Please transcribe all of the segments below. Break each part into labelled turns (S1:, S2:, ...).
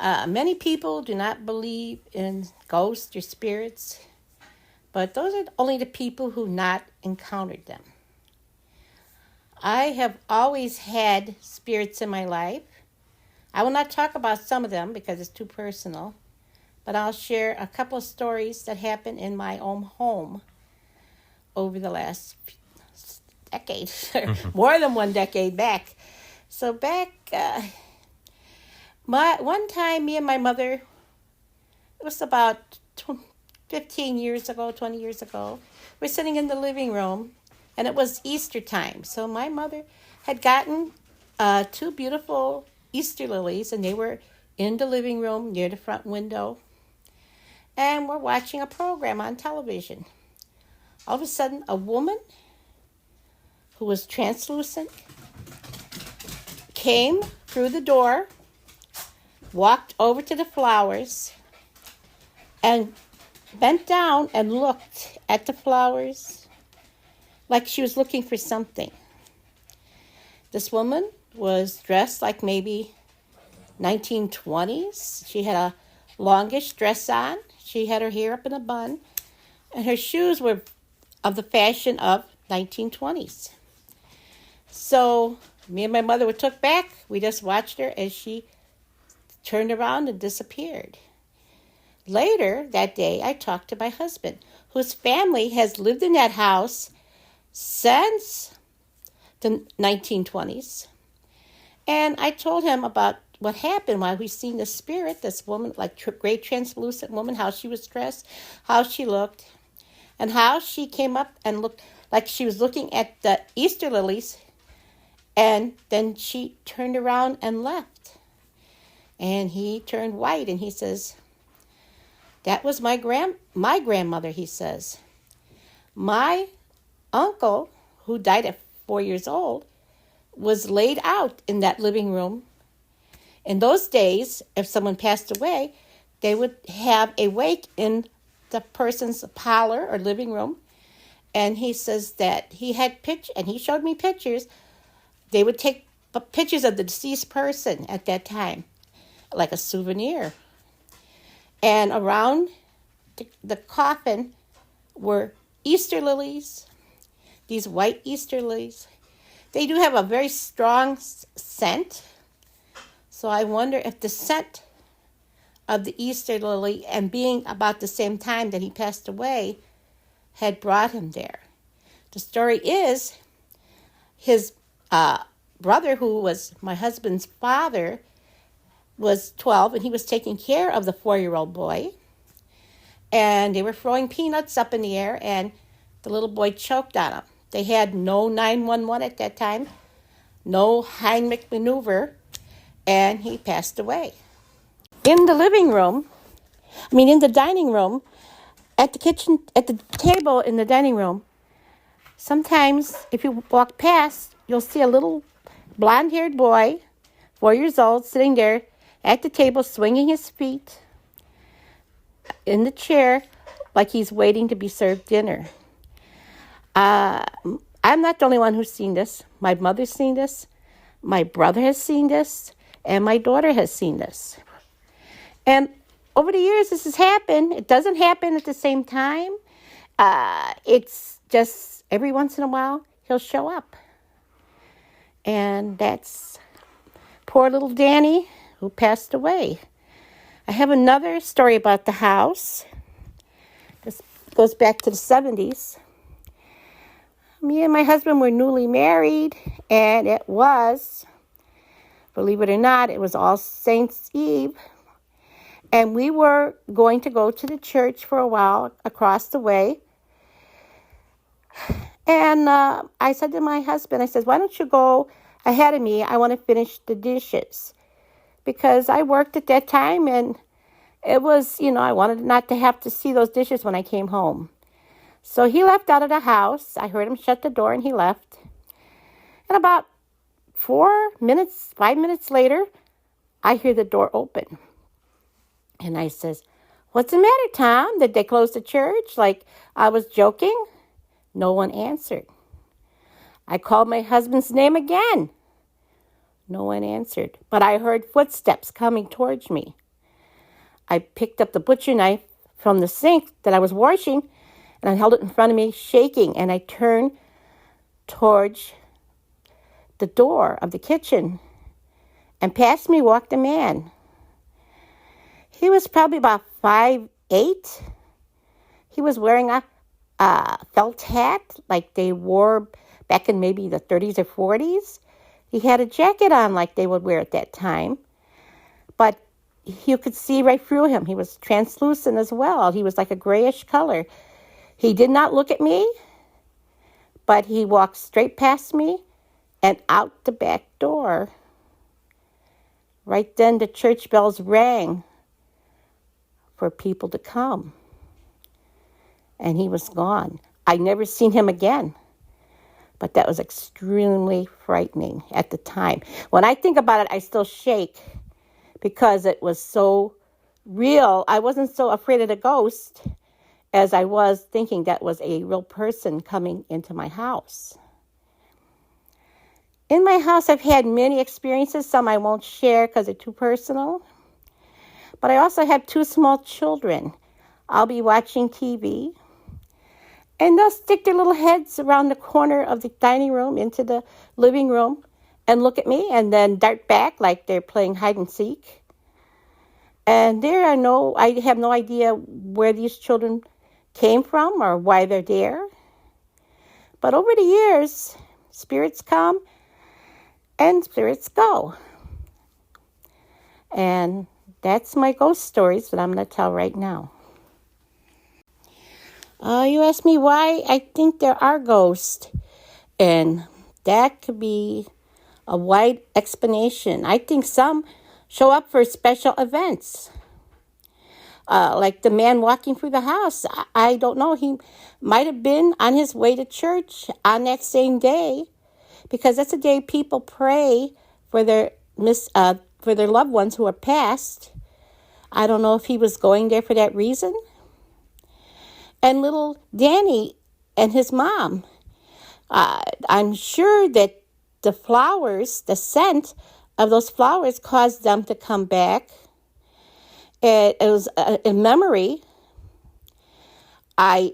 S1: Many people do not believe in ghosts or spirits, but those are only the people who not encountered them. I have always had spirits in my life. I will not talk about some of them because it's too personal, but I'll share a couple of stories that happened in my own home over the last decade, more than one decade back. So one time, me and my mother, it was about 15 years ago, 20 years ago, we're sitting in the living room, and it was Easter time. So my mother had gotten two beautiful Easter lilies, and they were in the living room near the front window, and we're watching a program on television. All of a sudden, a woman who was translucent came through the door, walked over to the flowers, and bent down and looked at the flowers like she was looking for something. This woman was dressed like maybe 1920s. She had a longish dress on. She had her hair up in a bun, and her shoes were of the fashion of 1920s. So me and my mother were took back. We just watched her as she turned around and disappeared. Later that day, I talked to my husband, whose family has lived in that house since the 1920s. And I told him about what happened while we seen the spirit, this woman, like great translucent woman, how she was dressed, how she looked, and how she came up and looked like she was looking at the Easter lilies, and then she turned around and left. And he turned white, and he says, "That was my grandmother," he says. "My uncle, who died at 4 years old, was laid out in that living room. In those days, if someone passed away, they would have a wake in the person's parlor or living room." And he says that he had and he showed me pictures. They would take pictures of the deceased person at that time, like a souvenir. And around the coffin were Easter lilies, these white Easter lilies. They do have a very strong scent. So I wonder if the scent of the Easter lily, and being about the same time that he passed away, had brought him there. The story is his brother, who was my husband's father, was 12, and he was taking care of the 4-year-old boy. And they were throwing peanuts up in the air, and the little boy choked on them. They had no 911 at that time, no Heimlich maneuver, and he passed away. In the in the dining room, at the table in the dining room, sometimes if you walk past, you'll see a little blonde-haired boy, 4 years old, sitting there at the table, swinging his feet in the chair like he's waiting to be served dinner. I'm not the only one who's seen this. My mother's seen this. My brother has seen this. And my daughter has seen this. And over the years, this has happened. It doesn't happen at the same time. It's just every once in a while, he'll show up. And that's poor little Danny, who passed away. I have another story about the house. This goes back to the 70s. Me and my husband were newly married, and it was, believe it or not, it was All Saints' Eve. And we were going to go to the church for a while across the way. And I said to my husband, I said, "Why don't you go ahead of me? I want to finish the dishes." Because I worked at that time, and it was, I wanted not to have to see those dishes when I came home. So he left out of the house. I heard him shut the door, and he left. And about 5 minutes later, I hear the door open. And I says, "What's the matter, Tom? Did they close the church?" Like I was joking. No one answered. I called my husband's name again. No one answered. But I heard footsteps coming towards me. I picked up the butcher knife from the sink that I was washing, and I held it in front of me, shaking, and I turned towards the door of the kitchen, and past me walked a man. He was probably about 5'8". He was wearing a felt hat like they wore back in maybe the 30s or 40s. He had a jacket on like they would wear at that time, but you could see right through him. He was translucent as well. He was like a grayish color. He did not look at me, but he walked straight past me and out the back door. Right then, the church bells rang for people to come. And he was gone. I never seen him again. But that was extremely frightening at the time. When I think about it, I still shake because it was so real. I wasn't so afraid of the ghost as I was thinking that was a real person coming into my house. In my house, I've had many experiences. Some I won't share because they're too personal. But I also have 2 small children. I'll be watching TV, and they'll stick their little heads around the corner of the dining room into the living room and look at me and then dart back like they're playing hide and seek. And I have no idea where these children came from or why they're there. But over the years, spirits come and spirits go. And that's my ghost stories that I'm going to tell right now. You asked me why I think there are ghosts. And that could be a wide explanation. I think some show up for special events. Like the man walking through the house. I don't know. He might have been on his way to church on that same day, because that's the day people pray for their loved ones who are passed. I don't know if he was going there for that reason. And little Danny and his mom, I'm sure that the scent of those flowers caused them to come back. It was a memory. I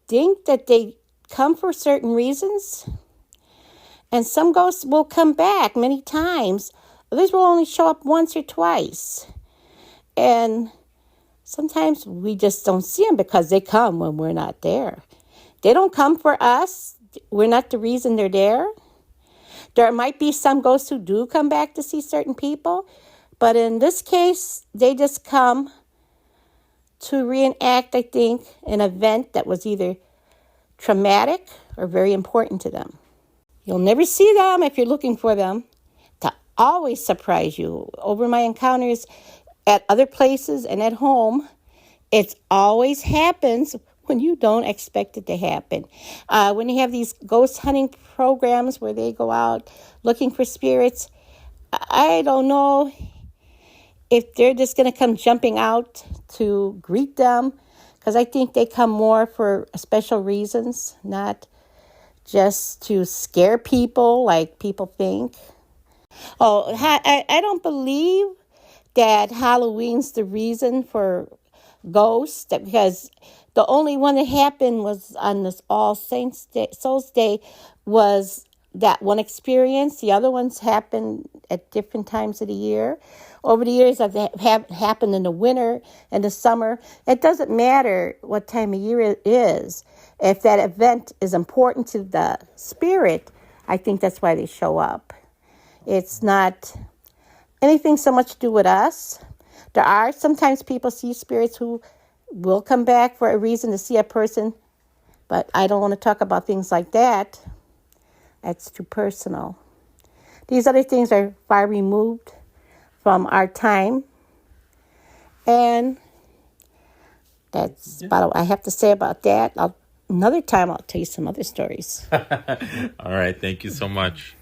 S1: think that they come for certain reasons. And some ghosts will come back many times. Others will only show up once or twice. And sometimes we just don't see them because they come when we're not there. They don't come for us. We're not the reason they're there. There might be some ghosts who do come back to see certain people. But in this case, they just come to reenact, I think, an event that was either traumatic or very important to them. You'll never see them if you're looking for them. To always surprise you. Over my encounters at other places and at home, it always happens when you don't expect it to happen. When you have these ghost hunting programs where they go out looking for spirits, I don't know if they're just going to come jumping out to greet them, because I think they come more for special reasons, not just to scare people like people think. Oh, I don't believe that Halloween's the reason for ghosts, because the only one that happened was on this All Saints Day, Souls Day, was that one experience. The other ones happened at different times of the year. Over the years, have happened in the winter and the summer. It doesn't matter what time of year it is. If that event is important to the spirit, I think that's why they show up. It's not anything so much to do with us. There are sometimes people see spirits who will come back for a reason to see a person, but I don't want to talk about things like that. That's too personal. These other things are far removed from our time, and that's about what I have to say about that. Another time I'll tell you some other stories.
S2: All right, thank you so much.